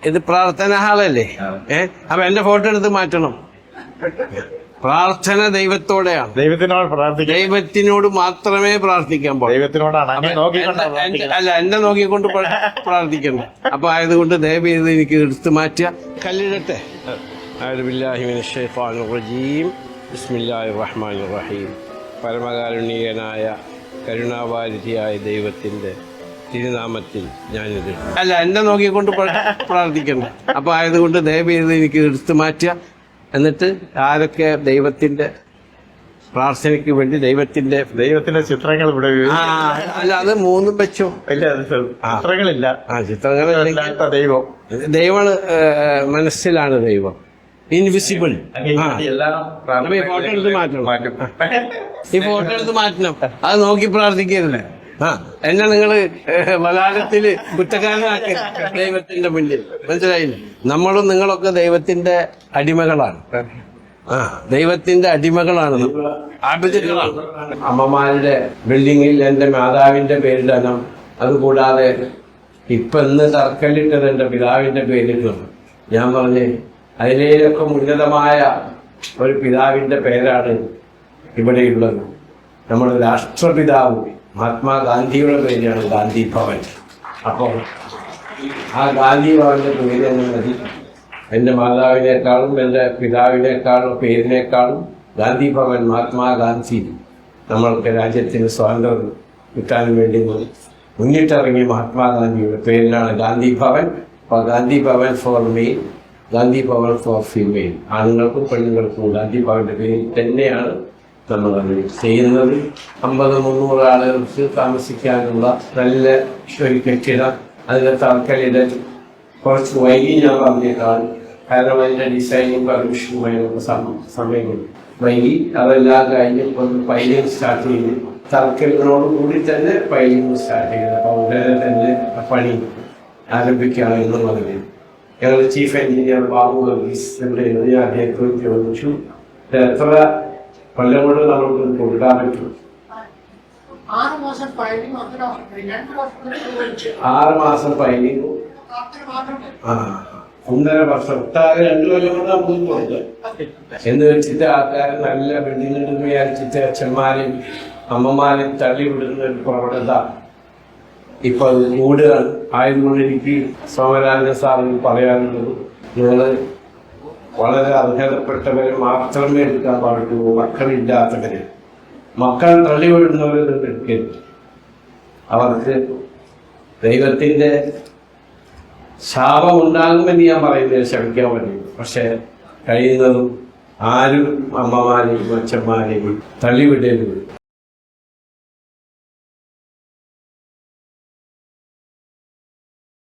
ഇത് പ്രാർത്ഥന ഹാളല്ലേ? അപ്പൊ എന്റെ ഫോട്ടോ എടുത്ത് മാറ്റണം. പ്രാർത്ഥന ദൈവത്തോടെയാണ്. ദൈവത്തിനോട് പ്രാർത്ഥിക്കാം. ദൈവത്തിനോട് മാത്രമേ പ്രാർത്ഥിക്കാൻ പാടുള്ളൂ. ദൈവത്തിനോടാണ്. അല്ല, എന്നെ നോക്കിക്കൊണ്ട് പ്രാർത്ഥിക്കണം. അപ്പൊ ആയതുകൊണ്ട് ദയവ് ചെയ്ത് എനിക്ക് എടുത്തു മാറ്റുക. കല്ലിടട്ടെ. ബിസ്മില്ലാഹിർ റഹ്മാനിർ റഹീം. പരമകാരുണ്യനായ കരുണാവാരിധിയായ ദൈവത്തിന്റെ തിരുനാമത്തിൽ ഞാനിത് അല്ല, എന്നെ നോക്കിക്കൊണ്ട് പ്രാർത്ഥിക്കണം. അപ്പൊ ആയതുകൊണ്ട് ദയവ് ചെയ്ത് എനിക്ക് എടുത്തു മാറ്റുക. എന്നിട്ട് ആരൊക്കെ ദൈവത്തിന്റെ പ്രാർത്ഥനയ്ക്ക് വേണ്ടി ദൈവത്തിന്റെ ചിത്രങ്ങൾ ഇവിടെ അല്ല, അത് മൂന്നും വെച്ചോ. ചിത്രങ്ങളില്ല. ചിത്രങ്ങളില്ല. ദൈവമാണ് മനസ്സിലാണ് ദൈവം. ഇൻവിസിബിൾ. ഈ ഫോട്ടോ എടുത്ത് മാറ്റണം. അത് നോക്കി പ്രാർത്ഥിക്കരുത്. എന്നെ നിങ്ങള് മലയാളത്തില് കുറ്റക്കാരനാക്കി ദൈവത്തിന്റെ മുന്നിൽ. മനസ്സിലായില്ലേ? നമ്മളും നിങ്ങളൊക്കെ ദൈവത്തിന്റെ അടിമകളാണ്. ദൈവത്തിന്റെ അടിമകളാണ്, ആബിദുകളാണ്. അമ്മമാരുടെ ബിൽഡിങ്ങിൽ എന്റെ മാതാവിന്റെ പേരിടണം. അതുകൂടാതെ ഇന്ന് തറക്കല്ലിട്ടത് എന്റെ പിതാവിന്റെ പേരിലാണ്. ഞാൻ പറഞ്ഞേ, അതിലേക്കൊക്കെ ഉന്നതമായ ഒരു പിതാവിന്റെ പേരാണ് ഇവിടെയുള്ളത്. നമ്മുടെ രാഷ്ട്രപിതാവ് മഹാത്മാഗാന്ധിയുടെ പേരാണ് ഗാന്ധി ഭവൻ. അപ്പോൾ ആ ഗാന്ധി ഭവന്റെ പേര് എന്ന് മതി. എൻ്റെ മാതാവിനേക്കാളും എൻ്റെ പിതാവിനേക്കാളും പേരിനേക്കാളും ഗാന്ധി ഭവൻ, മഹാത്മാഗാന്ധി നമ്മൾക്ക് രാജ്യത്തിന് സ്വാതന്ത്ര്യം കിട്ടാൻ വേണ്ടി മുന്നിട്ടിറങ്ങിയ മഹാത്മാഗാന്ധിയുടെ പേരിലാണ് ഗാന്ധി ഭവൻ. അപ്പോൾ Gandhi Bhavan four mail, Gandhi Bhavan four female. ആണുങ്ങൾക്കും പെണ്ണുങ്ങൾക്കും ഗാന്ധി ഭവന്റെ പേരിൽ തന്നെയാണ് നമ്മളത് ചെയ്യുന്നത്. 50-300 ആളുകൾക്ക് താമസിക്കാനുള്ള നല്ല ഒരു കെട്ടിടം. അതിന്റെ തറക്കല്ലിടൽ കുറച്ച് വൈകി ഞാൻ പറഞ്ഞേക്കാണ്. കാരണം അതിന്റെ ഡിസൈനിങ് പെർമിഷനുമായൊക്കെ സമയം വൈകി. അതെല്ലാം കഴിഞ്ഞ് പൈലിംഗ് സ്റ്റാർട്ട് ചെയ്ത് തറക്കല്ലിനോട് കൂടി തന്നെ പൈലിംഗ് സ്റ്റാർട്ട് ചെയ്തത്. അപ്പൊ ഉടനെ തന്നെ പണി ആരംഭിക്കുകയാണ് എന്നുള്ളതിൽ ഞങ്ങൾ ചീഫ് എഞ്ചിനീയർ ബാബു വർഗീസ് എവിടെയാണ്. ഞാൻ അദ്ദേഹത്തോട് ചോദിച്ചു, എത്ര കൊല്ലം കൊണ്ട് നമുക്ക് കൊടുക്കാൻ പറ്റും? 6 മാസം പൈലിംഗ്. 1.5 വർഷം. 2 കൊല്ലം കൊണ്ട് നമുക്ക് കൊടുക്കാം എന്ന് വെച്ചിട്ട് ആൾക്കാർ നല്ല ബിൽഡിംഗ് വിചാരിച്ചിട്ട് അച്ഛന്മാരെയും അമ്മമാരെയും തള്ളിവിടുന്ന ഒരു പ്രവണത ഇപ്പൊ കൂടുകയാണ്. ആയതുകൊണ്ട് എനിക്ക് സോമരാജൻ സാറിന് പറയാനുള്ളത്, നിങ്ങള് വളരെ അർഹതപ്പെട്ടവരെ മാത്രമേ എടുക്കാൻ പാടുള്ളൂ. മക്കളില്ലാത്തവര്, മക്കൾ തള്ളിവിടുന്നവരെ എടുക്കരുത്. അവർക്ക് ദൈവത്തിന്റെ ശാപം ഉണ്ടാകുമെന്ന് ഞാൻ പറയുന്നത് ശ്രമിക്കാൻ പറ്റും. പക്ഷെ കഴിയുന്നതും ആരും അമ്മമാരെയും അച്ഛന്മാരെയും തള്ളിവിടരുത്.